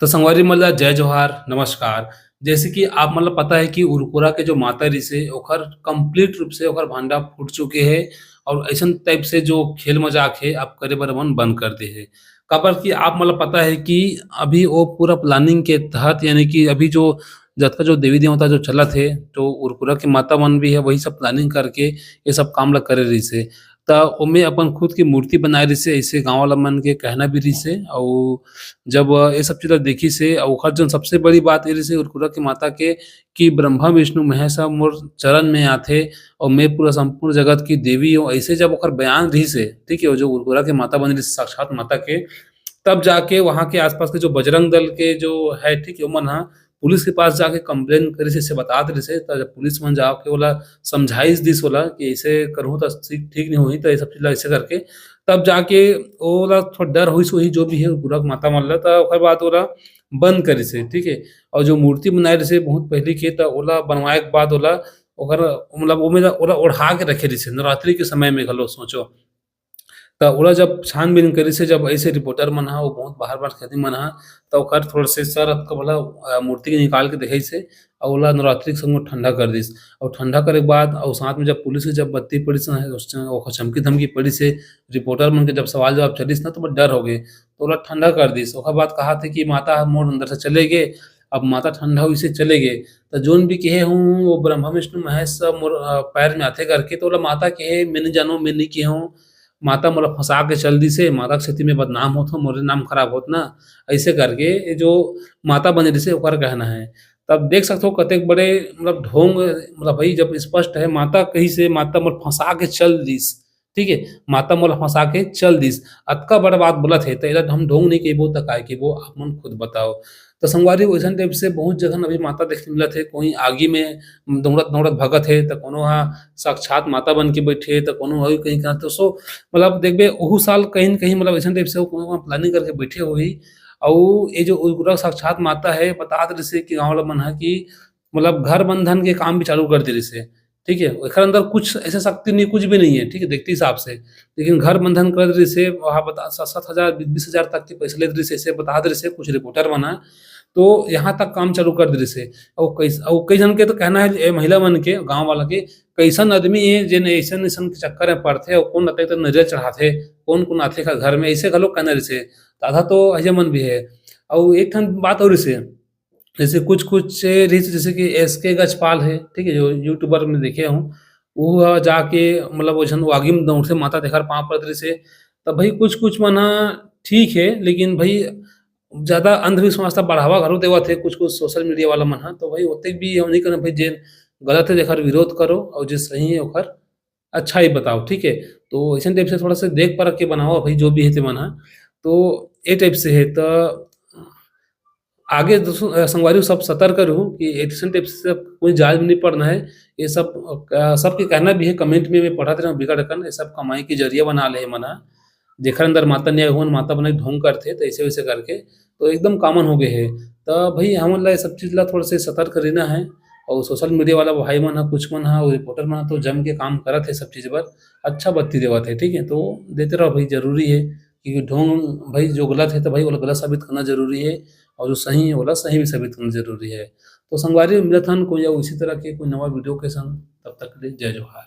तो संगवारी मतलब जय जोहार, नमस्कार। जैसे कि आप मतलब पता है कि उरपुरा के जो मातारी से ओकर कंप्लीट रूप से ओकर भांडा फूट चुके हैं और अइसन टाइप से जो खेल मजाक है अब करे बर मन बंद कर दे हे। काबर कि आप मतलब पता है कि अभी वो पूरा प्लानिंग के तहत यानी कि अभी जो जतका जो देवी-देवता जो चलत हे, तो उरपुरा के माता मन भी है वही सब प्लानिंग करके ये सब काम ल करे रहिस हे। त ओमे अपन खुद की मूर्ति बनाए रहिस हे अइसे गाँव वाला मन के कहना भी रहिस हे अउ जब ये सब चीज़ ल देखिस हे अउ ओखर जौन सबसे बड़ी बात ये रहिस हे उरकुरा के माता के कि ब्रह्मा, विष्णु, महेश ह मोर चरण में आथे और मैं पूरा संपूर्ण जगत की देवी हूँ। ऐसे जब ओखर बयान रहिस हे, ठीक है? जो उरकुरा के माता बने रहिस साक्षात माता के, तब जाके वहाँ के आस-पास के जो बजरंग दल के जो है, ठीक है? ओमन ह पुलिस के पास जाके कंप्लेन करिस हे, अइसे बतात रहिस हे। त जब पुलिस मन जाके ओला समझाइस दिस ओला कि अइसे करहु त ठीक नहीं होही, त ये सब चीज़ ल अइसे करके तब जाके ओला थोड़ा डर होइस होही जो भी है बुढ़ा माता मन ल त ओकर बाद ओला बंद करिस हे, ठीक है? और जो मूर्ति बनाए रहिस हे बहुत पहिली के त ओला बनवाए के बाद ओला ओकर मतलब ओमे ल ओला ओढ़ा के रखे रहिस हे, नवरात्रि के समय में घलो सोचो। त ओला जब छान-बीन करिस हे जब ऐसे रिपोर्टर मन ह, वो बहुत बाहर-बाहर के आदमी मन ह, त ओकर थोड़ा से सर अतका वाला मूर्ति के निकाल के देखाइस हे और ओला नवरात्रि के संग ठंडा कर दिस और ठंडा करे के बाद और साथ में जब पुलिस के जब बत्ती पड़िस न उस ओखर चमकी-धमकी पड़िस हे, रिपोर्टर मन के जब सवाल-जवाब चलिस न तो बड़ डर होगे। तो ओला ठंडा कर दिस। ओकर बाद कहात हे कि माता मोर अंदर से चले गे, अब माता ठंडा होइस हे चले गे। त जोन भी केहे हूँ वो ब्रह्मा, विष्णु, महेश सब मोर पैर में आथे करके तो ओला माता केहे मैं नहीं जानू, मैं नहीं किए हूँ। माता मोला फँसा के चल दिस हे, माता के सेती में बदनाम होत हूँ, मोरे नाम खराब होत ना, ऐसे करके ये जो माता बने रहिस हे ओकर कहना है। तब देख सकथव कतेक बड़े मतलब ढोंग मतलब भई जब स्पष्ट है माता कहिस हे माता मोल फँसा के चल दिस, ठीक है? माता मोला फँसा के चल दिस। अतका बड़ बात बोलत हे त एला हम ढोंग नहीं कहिबो त काय कहिबो आप मन खुद बताओ। तो संगवारी वइसन टाइप से बहुत जगह अभी माता देखे मिलत हे, कोई आगी में दौड़त-दौड़त भगत हे, त कोनो ह साक्षात माता बन के बइठे हे, त कोनो अउ कहीं कहाँ तो सो मतलब देखबे ओहू साल कहीं न कहीं मतलब अइसन टाइप से कोनो प्लानिंग करके बइठे होही अउ ये जो उरकुरा साक्षात माता है बतात रहिस हे कि गाँव वाला मन ह कि मतलब घर बंधन के काम भी चालू कर दे रहिस हे, ठीक है? एखर अंदर कुछ ऐसे शक्ति नहीं कुछ भी नहीं है, ठीक है? देखते हिसाब से। लेकिन घर बंधन कर रहिस हे वहाँ बता 7-7 हज़ार 20-20 हज़ार तक के पैसा लेत रहिस हे, अइसे बतात रहिस हे कुछ रिपोर्टर मन ह। तो यहाँ तक काम चालू कर दे रहिस हे अउ कई झन के तो कहना है ए महिला मन के गाँव वाला के कइसन आदमी हे जेन अइसन-अइसन के चक्कर में पड़थे अउ कोन अतै त नरियर चढ़ाथे, कोन-कोन आथे एखर घर में अइसे घलोक कहना रहिस हे। त आधा तो अइसे मन भी हे। अउ एक ठन बात और रहिस हे, जैसे कुछ-कुछ रहिस जैसे कि एसके गजपाल है, ठीक है? जो यूट्यूबर में देखे हूँ, वो जाके मतलब वइसन वो आगी में दौड़थे माता तेखर पाँव पड़त रहिस हे। त भई कुछ-कुछ मन ह ठीक हे, लेकिन भई ज़्यादा अंधविश्वास ल बढ़ावा घलो देवत हे कुछ-कुछ सोशल मीडिया वाला मन ह। तो भई ओतेक भी नहीं करना भई जेन गलत है जेखर विरोध करो और जे सही है ओखर अच्छाई बताओ, ठीक है? तो अइसन टाइप से थोड़ा-सा देख परख के बनाओ भई जो भी हे तेमन ह। तो ए टाइप से हे त आगे संगवारी सब सतर्क रहूँ कि अइसन टाइप से कोई जाल में नहीं पड़ना है। ये सब सबके कहना भी है कमेंट में मैं पढ़त रहूँ बिकट अकन ये सब कमाई के ज़रिया बना ले हे मन ह। जेखर अंदर माता नहीं होन माता बनाए ढोंग करथे त अइसे-वइसे करके तो एकदम कॉमन हो गे हे। त भई हमन ल ये सब चीज़ ल थोड़ा-से सतर्क रहिना है और सोशल मीडिया वाला भाई मन ह, कुछ मन ह अउ रिपोर्टर मन ह तो जम के काम करत हे सब चीज़ बर, अच्छा बत्ती देवत हे, ठीक है? तो देते रहो भई ज़रूरी है क्योंकि ढोंग भई जो गलत है तो भई ओला गलत साबित करना ज़रूरी है और जो सही है ओला सही भी साबित करना ज़रूरी है। तो संगवारी मिलत हन कोई अउ इसी तरह के कोई नवा वीडियो के संग, तब तक के लिए जय जोहार।